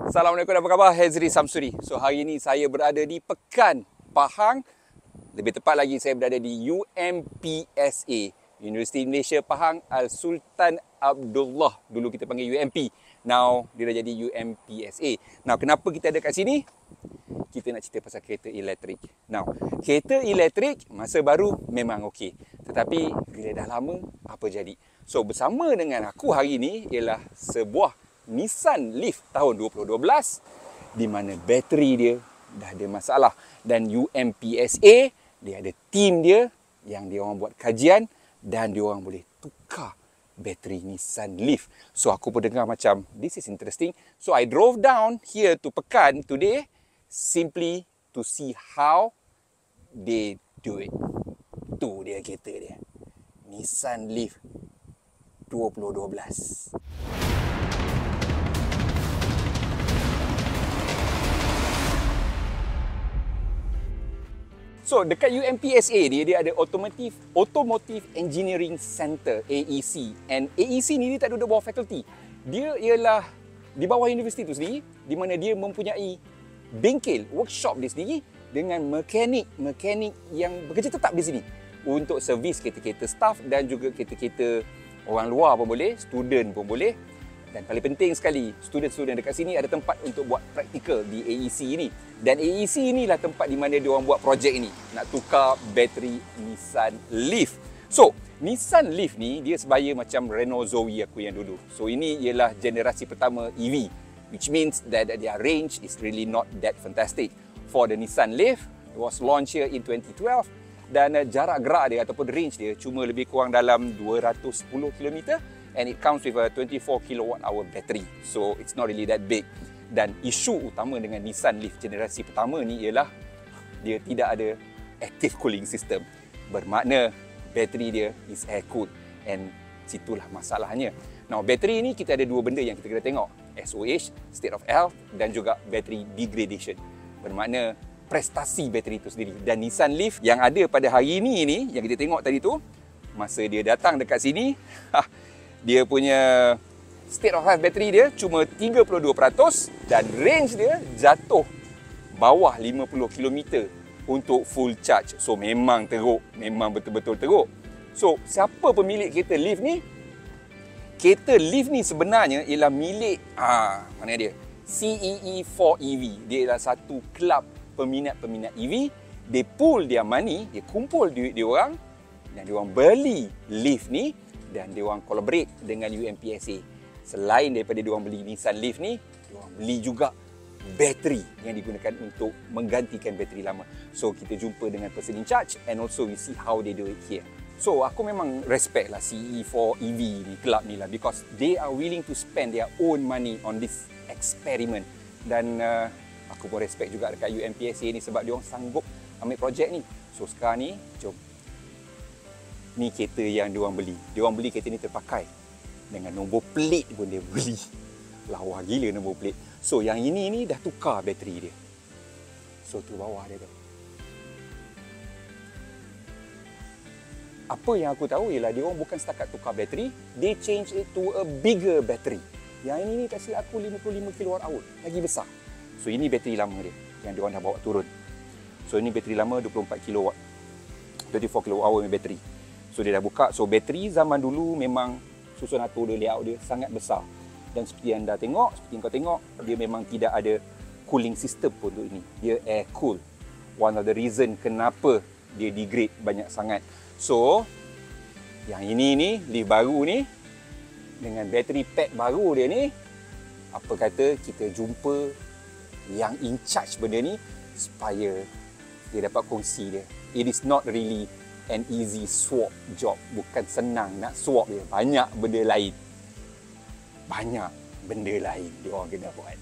Assalamualaikum, apa khabar? Hezri Samsuri. So hari ini saya berada di Pekan, Pahang. Lebih tepat lagi saya berada di UMPSA, Universiti Malaysia Pahang Al-Sultan Abdullah. Dulu kita panggil UMP. Now dia dah jadi UMPSA. Now kenapa kita ada kat sini? Kita nak cerita pasal kereta elektrik. Now, kereta elektrik masa baru memang okey. Tetapi bila dah lama, apa jadi? So bersama dengan aku hari ini ialah sebuah Nissan Leaf tahun 2012 di mana bateri dia dah ada masalah, dan UMPSA dia ada team dia yang dia orang buat kajian dan dia orang boleh tukar bateri Nissan Leaf. So aku pun dengar macam this is interesting. So I drove down here to Pekan today simply to see how they do it. Tu dia kereta dia, Nissan Leaf 2012. So, dekat UMPSA dia ada Automotive Engineering Center, AEC. And AEC ni dia tak duduk bawah fakulti. Dia ialah di bawah universiti tu sendiri, di mana dia mempunyai bengkel, workshop dia sendiri dengan mekanik yang bekerja tetap di sini untuk servis kereta-kereta staff dan juga kereta-kereta orang luar pun boleh, student pun boleh. Dan paling penting sekali, student-student dekat sini ada tempat untuk buat praktikal di AEC ini. Dan AEC inilah tempat di mana dia orang buat projek ini, nak tukar bateri Nissan Leaf. So, Nissan Leaf ni dia sebaya macam Renault Zoe aku yang dulu. So, ini ialah generasi pertama EV, which means that their range is really not that fantastic. For the Nissan Leaf, it was launched here in 2012 dan jarak gerak dia ataupun range dia cuma lebih kurang dalam 210 km. And it comes with a 24 kWh battery. So it's not really that big. Dan isu utama dengan Nissan Leaf generasi pertama ni ialah dia tidak ada active cooling system. Bermakna bateri dia is air cooled, and situlah masalahnya. Now bateri ni kita ada dua benda yang kita kena tengok. SOH, state of health, dan juga battery degradation. Bermakna prestasi bateri itu sendiri. Dan Nissan Leaf yang ada pada hari ini ni yang kita tengok tadi tu, masa dia datang dekat sini, dia punya state of health bateri dia cuma 32% dan range dia jatuh bawah 50 km untuk full charge. So memang teruk, memang betul-betul teruk. So siapa pemilik kereta Leaf ni? Kereta Leaf ni sebenarnya ialah milik mana dia? CEE4EV. Dia ialah satu kelab peminat-peminat EV. Dia pool dia money, dia kumpul duit dia orang dan dia orang beli Leaf ni. Dan dia orang collaborate dengan UMPSA. Selain daripada dia orang beli Nissan Leaf ni, dia orang beli juga bateri yang digunakan untuk menggantikan bateri lama. So kita jumpa dengan person in charge and also we see how they do it here. So aku memang respect lah CE4EV ni, club ni lah, because they are willing to spend their own money on this experiment. Dan aku pun respect juga dekat UMPSA ni sebab dia orang sanggup ambil projek ni. So sekarang ni, jom. Ni kereta yang diorang beli. Diorang beli kereta ni terpakai. Dengan nombor plate pun dia beli. Lawa gila nombor plate. So yang ini ni dah tukar bateri dia. So tu bawah dia tu. Apa yang aku tahu ialah diorang bukan setakat tukar bateri, they change it to a bigger battery. Yang ini ni tak silap aku 55 kWh. Lagi besar. So ini bateri lama dia yang diorang dah bawa turun. So ini bateri lama 24 kW. 24 kWh bateri. So dia dah buka. So bateri zaman dulu memang susun atur dia, layout dia sangat besar. Dan seperti anda tengok, seperti yang kau tengok, dia memang tidak ada cooling system pun untuk ini. Dia air cool. One of the reason kenapa dia degrade banyak sangat. So yang ini ni, Leaf baru ni, dengan bateri pack baru dia ni, apa kata kita jumpa yang in charge benda ni supaya dia dapat kongsi dia. It is not really an easy swap job. Bukan senang nak swap dia. Banyak benda lain. Dia orang kena buat.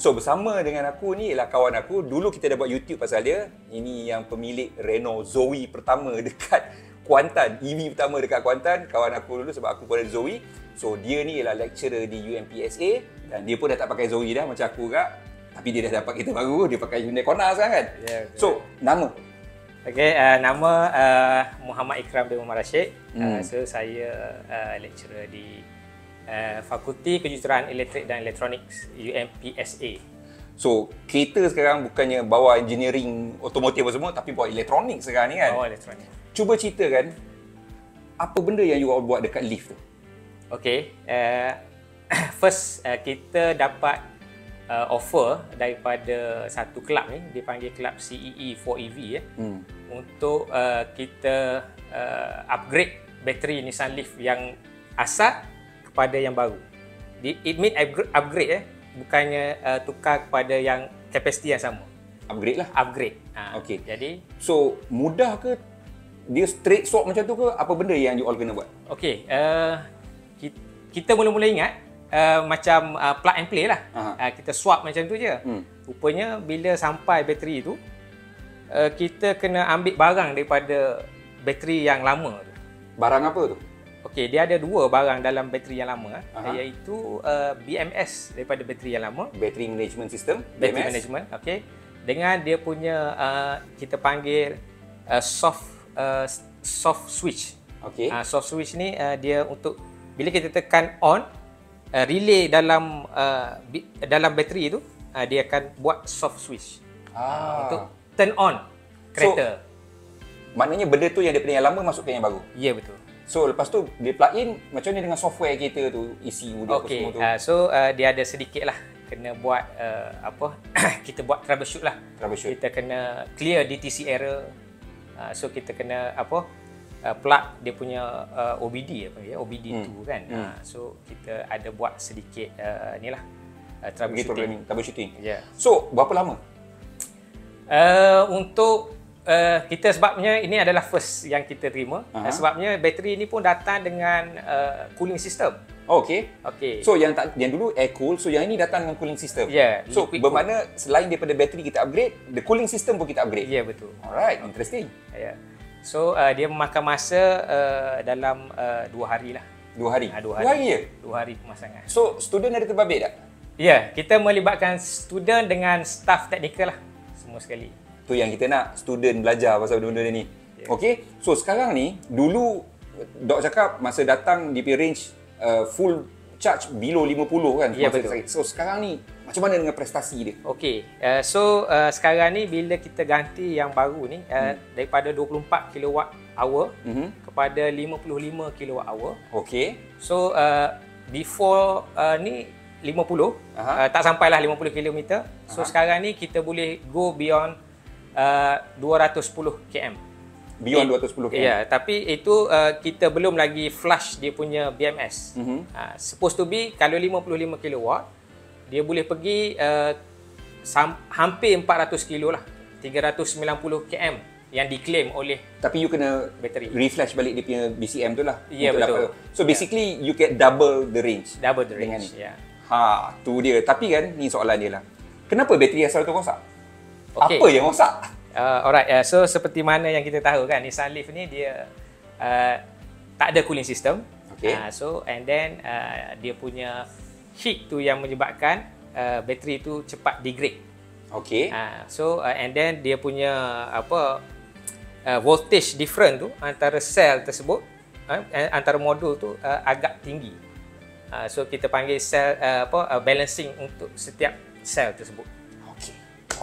So bersama dengan aku ni ialah kawan aku. Dulu kita dah buat YouTube pasal dia. Ini yang pemilik Renault Zoe pertama dekat Kuantan. EV pertama dekat Kuantan. Kawan aku dulu sebab aku pun ada Zoe. So dia ni ialah lecturer di UMPSA. Dan dia pun dah tak pakai Zoe dah macam aku juga. Tapi dia dah dapat kereta baru. Dia pakai Hyundai Kona sekarang kan? Yeah, so nama? Okay, nama Muhammad Ikram bin Umar Rashid. So saya lecturer di Fakulti Kejuruteraan Elektrik dan Elektronik UMPSA. So, kereta sekarang bukannya bawa engineering otomotif semua, tapi bawa elektronik sekarang ni kan? Bawa elektronik. Cuba ceritakan, apa benda yang you all buat dekat lift tu? Okay, first kita dapat offer daripada satu kelab ni, dipanggil kelab CEE 4EV untuk kita upgrade bateri Nissan Leaf yang asal kepada yang baru. It mean upgrade bukannya tukar kepada yang kapasiti yang sama. Upgrade lah. Upgrade. Okay. Jadi, so mudah ke dia straight swap macam tu ke? Apa benda yang you all kena buat? okay, kita mula-mula ingat macam plug and play lah. Kita swap macam tu je. Rupanya bila sampai bateri tu, kita kena ambil barang daripada bateri yang lama tu. Barang apa tu? Okey, dia ada dua barang dalam bateri yang lama, iaitu BMS daripada bateri yang lama. Battery Management System. Battery BMS. Management, okey. Dengan dia punya kita panggil soft switch. Okey. Soft switch ni dia untuk bila kita tekan on, relay dalam bateri tu, dia akan buat soft switch untuk turn on kereta. Maknanya benda tu yang daripada yang lama masuk ke yang baru? Ya, betul. So lepas tu dia plug in, macam ni dengan software kereta tu, ECU dia apa Okey, semua tu? dia ada sedikit lah kena buat kita buat troubleshoot lah. Troubleshoot. Kita kena clear DTC error. So kita kena plug dia punya OBD OBD2 kan. So kita ada buat sedikit troubleshooting. Troubleshooting. Ya. So berapa lama? Untuk kita sebabnya ini adalah first yang kita terima. Sebabnya bateri ni pun datang dengan cooling system. Okey. Okey. So yang dulu air cool, so yang ini datang dengan cooling system. Ya, So bermakna selain daripada bateri kita upgrade, the cooling system pun kita upgrade. Ya, betul. Alright, interesting. Ya. So dia memakan masa dalam 2 hari lah. 2 hari. 2 2 hari je? 2 hari pemasangan. So student ada terbabit tak? Ya, kita melibatkan student dengan staff teknikal lah semua sekali. Tu yang kita nak, student belajar pasal benda-benda ni. Yeah. Okey. So sekarang ni, dulu Dok cakap masa datang di range full charge below 50 kan? Ya, betul. So sekarang ni macam mana dengan prestasi dia? Okey. Sekarang ni bila kita ganti yang baru ni daripada 24 kWh kepada 55 kWh. Okey. So before ni 50 tak sampailah 50 km. So sekarang ni kita boleh go beyond 210 km. Beyond 210 km. Ya, tapi itu kita belum lagi flush dia punya BMS. Supposed to be kalau 55 kW dia boleh pergi hampir 400 kilo lah. 390 km yang diklaim oleh tapi you kena bateri. reflash balik dia punya BCM tu lah. Ya, betul. So basically you get double the range. Double the dengan range. ni. Ya. Tu dia. Tapi kan ni soalan dia lah. Kenapa bateri asal tu rosak? Okay. Apa yang rosak? Alright, so seperti mana yang kita tahu kan, Nissan Leaf ni dia tak ada cooling system. Okay. So and then dia punya heat tu yang menyebabkan bateri tu cepat degrade. Okay. So and then dia punya voltage different tu antara sel tersebut, antara modul tu agak tinggi. So kita panggil sel balancing untuk setiap sel tersebut.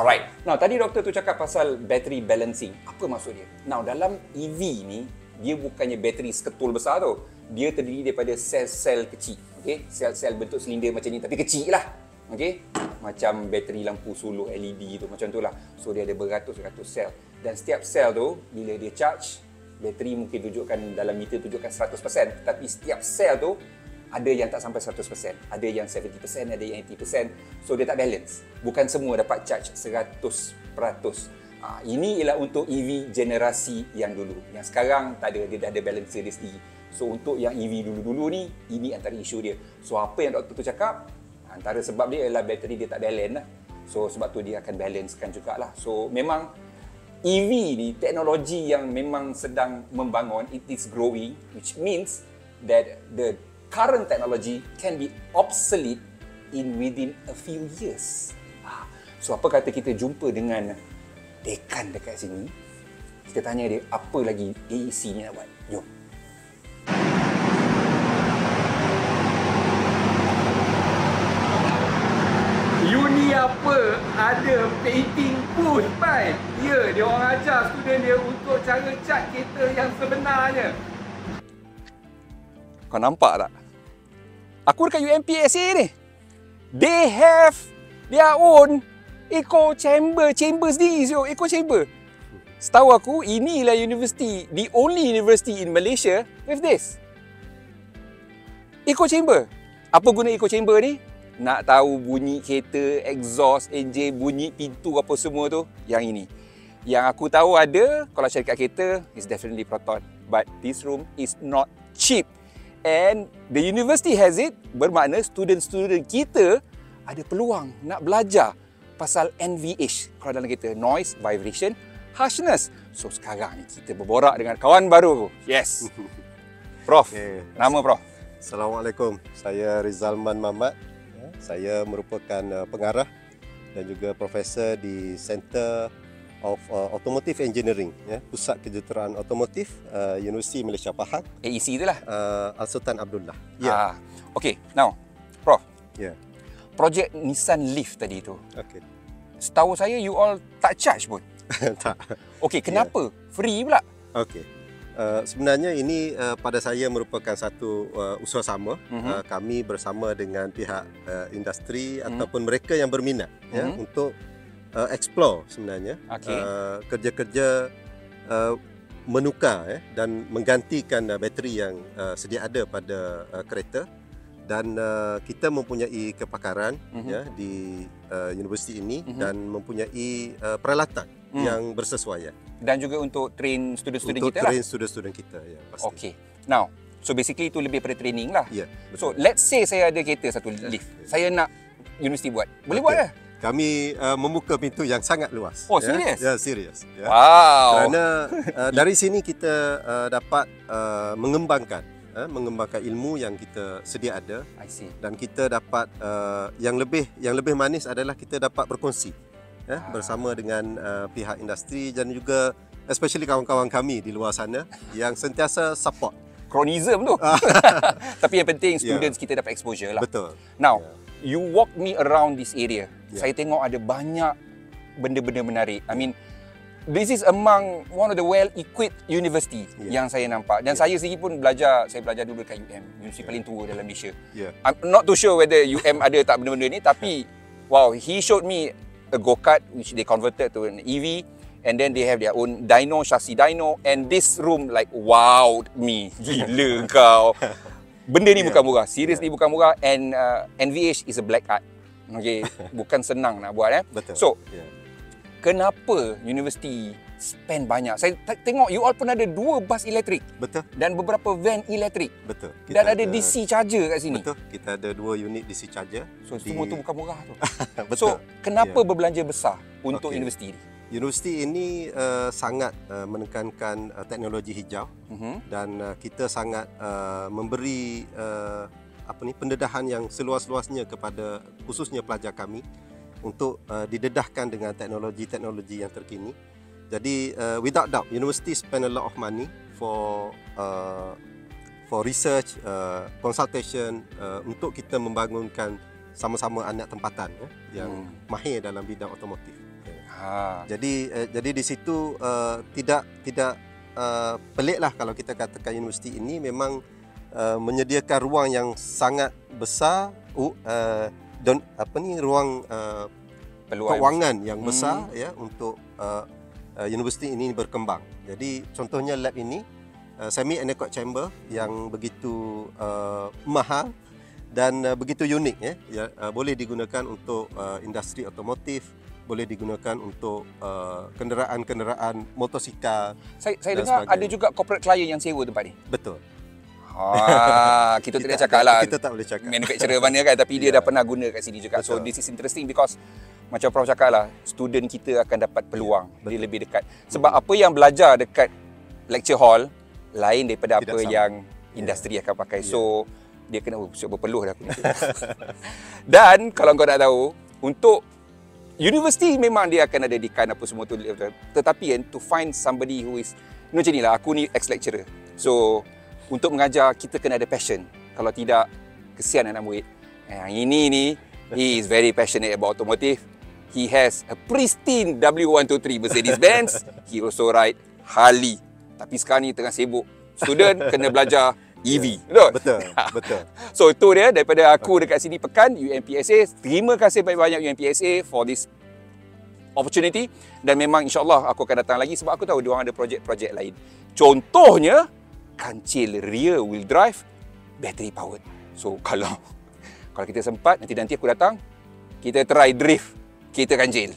Alright. Now, tadi doktor tu cakap pasal battery balancing. Apa maksud dia? Now, dalam EV ni, dia bukannya bateri seketul besar tu. Dia terdiri daripada sel-sel kecil. Okay? Sel-sel bentuk silinder macam ni, tapi kecil lah. Okay? Macam bateri lampu suluh LED tu, macam tu lah. So, dia ada beratus-ratus sel. Dan setiap sel tu, bila dia charge, bateri mungkin tunjukkan dalam meter tunjukkan 100%. Tapi setiap sel tu, ada yang tak sampai 100%, ada yang 70%, ada yang 80%. So dia tak balance. Bukan semua dapat charge 100%. Ini ialah untuk EV generasi yang dulu. Yang sekarang tak ada, dia dah ada balancer dia sendiri. So untuk yang EV dulu-dulu ni, ini antara isu dia. So apa yang doktor tu cakap, antara sebab dia ialah bateri dia tak balance lah. So sebab tu dia akan balancekan jugalah. So memang EV ni teknologi yang memang sedang membangun, it is growing, which means that the current technology can be obsolete within a few years. So apa kata kita jumpa dengan dekan dekat sini, kita tanya dia apa lagi AEC ni nak buat. Jom. Ni apa? Ada painting pun, Pai. Ya, dia orang ajar student dia untuk cara cat kereta yang sebenarnya. Kau nampak tak? Aku dekat UMPSA ni. They have their own echo chamber sendiri, echo chamber. Setahu aku, inilah university, the only university in Malaysia with this. Echo chamber. Apa guna echo chamber ni? Nak tahu bunyi kereta, exhaust, enjin, bunyi pintu apa semua tu, yang ini. Yang aku tahu ada, kalau syarikat kereta, is definitely Proton. But this room is not cheap. And the university has it, bermakna student-student kita ada peluang nak belajar pasal NVH, kalau dalam kereta, noise, vibration, harshness. So sekarang ni kita berborak dengan kawan baru. Yes. Prof, nama Prof? Assalamualaikum. Saya Rizalman Mamat. Saya merupakan pengarah dan juga profesor di Center of Automotive Engineering, Pusat Kejuruteraan Otomotif Universiti Malaysia Pahang. AEC itulah. Al-Sultan Abdullah. Yeah. Okay, now Prof. Yeah. Projek Nissan Leaf tadi tu. Okay. Setahu saya you all tak charge pun. Tak. Okey, kenapa? Free pula? Okey. Sebenarnya ini pada saya merupakan satu usaha sama. Kami bersama dengan pihak industri ataupun mereka yang berminat untuk explore sebenarnya kerja-kerja menukar dan menggantikan bateri yang sedia ada pada kereta. Dan kita mempunyai kepakaran di universiti ini dan mempunyai peralatan yang bersesuaian. Dan juga untuk train student-student kita lah. Untuk train student-student kita, ya pasti. Okay. Now, so basically itu lebih pada training lah. Ya, so let's say saya ada kereta satu lift. Saya nak universiti buat. Boleh buat lah? Kami membuka pintu yang sangat luas. Oh, serius? Ya, serius. Ya. Wow. Kerana dari sini kita dapat mengembangkan ilmu yang kita sedia ada. I see. Dan kita dapat yang lebih manis adalah kita dapat berkongsi bersama dengan pihak industri dan juga especially kawan-kawan kami di luar sana yang sentiasa support. Kronism tu. Tapi yang penting students kita dapat exposure lah. Betul. Now, you walk me around this area. Saya tengok ada banyak benda-benda menarik. I mean, this is among one of the well-equipped university yang saya nampak. Dan saya sendiri pun saya belajar dulu dekat UM, universiti paling tua dalam Malaysia. I'm not too sure whether UM ada tak benda-benda ni, tapi wow, he showed me a go-kart which they converted to an EV, and then they have their own dyno, chassis dyno, and this room like wowed me. Gila kau. Benda ni bukan murah. Seriously bukan murah, and NVH is a black art. Okay, bukan senang nak buat. Betul. So, kenapa universiti spend banyak? Saya tengok you all pun ada 2 bus elektrik. Betul. Dan beberapa van elektrik. Betul. Dan ada DC charger kat sini. Betul. Kita ada 2 unit DC charger. So semua tu bukan murah tu. Betul. So kenapa berbelanja besar untuk universiti ini? Universiti ini sangat menekankan teknologi hijau dan kita sangat memberi pendedahan yang seluas-luasnya kepada khususnya pelajar kami untuk didedahkan dengan teknologi-teknologi yang terkini. Jadi without doubt, university spend a lot of money for research, consultation untuk kita membangunkan sama-sama anak tempatan yang mahir dalam bidang otomotif. Jadi di situ tidak peliklah kalau kita katakan universiti ini memang menyediakan ruang yang sangat besar, ruang keuangan yang besar untuk universiti ini berkembang. Jadi contohnya lab ini semi anechoic chamber yang begitu mahal dan begitu unik boleh digunakan untuk industri otomotif, boleh digunakan untuk kenderaan-kenderaan motosikal. Saya dengar sebagainya. Ada juga corporate client yang sewa tempat ni. Betul. Kita tidak cakap lah. Kita tak boleh cakap. Manufacturer mana kan, tapi dia dah pernah guna kat sini juga. Betul. So this is interesting because macam Prof cakap lah, student kita akan dapat peluang dia lebih dekat. Sebab apa yang belajar dekat lecture hall lain daripada tidak apa sama yang industri akan pakai. So dia kena berpeluh dah aku ni. Dan kalau kau nak tahu, untuk universiti memang dia akan ada dekan apa semua tu, tetapi to find somebody who is macam ni lah, aku ni ex-lecturer. So untuk mengajar kita kena ada passion. Kalau tidak, kesian anak murid. Yang ini ni He is very passionate about automotive. He has a pristine W123 Mercedes-Benz. He also ride Harley. Tapi sekarang ni tengah sibuk. Student kena belajar EV. Betul? Betul. So itu dia daripada aku dekat sini Pekan UMPSA. Terima kasih banyak-banyak UMPSA for this opportunity. Dan memang insyaAllah aku akan datang lagi sebab aku tahu diorang ada projek-projek lain. Contohnya, kancil rear wheel drive battery powered. So kalau kita sempat, nanti aku datang, kita try drift, kita kancil.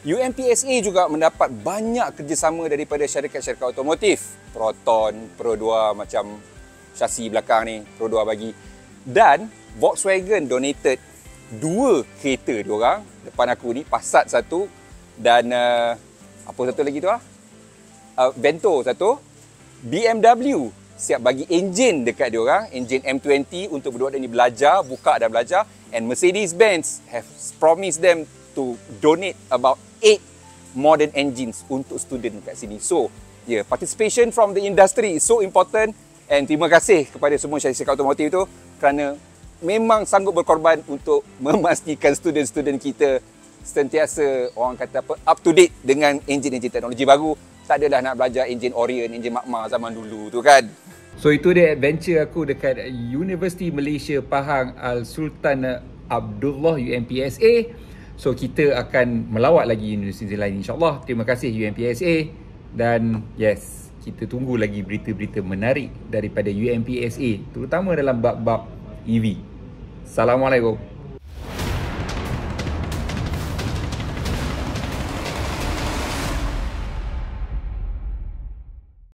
UMPSA juga mendapat banyak kerjasama daripada syarikat-syarikat otomotif. Proton, Pro 2 macam syasi belakang ni, Pro 2 bagi. Dan Volkswagen donated 2 kereta diorang. Depan aku ni, Passat satu dan apa satu lagi tu Vento satu. BMW siap bagi enjin dekat diorang, enjin M20 untuk budak-budak ni belajar, buka dan belajar. And Mercedes-Benz have promised them to donate about 8 modern engines untuk student kat sini. So, participation from the industry is so important and terima kasih kepada semua syarikat otomotif tu kerana memang sanggup berkorban untuk memastikan student-student kita sentiasa orang kata up to date dengan enjin-enjin teknologi baru. Tak adalah nak belajar enjin Orion, enjin Makmar zaman dulu tu kan. So itu dia adventure aku dekat Universiti Malaysia Pahang Al Sultan Abdullah UMPSA. So kita akan melawat lagi universiti lain insyaAllah. Terima kasih UMPSA. Dan yes, kita tunggu lagi berita-berita menarik daripada UMPSA, terutama dalam bab-bab EV. Assalamualaikum.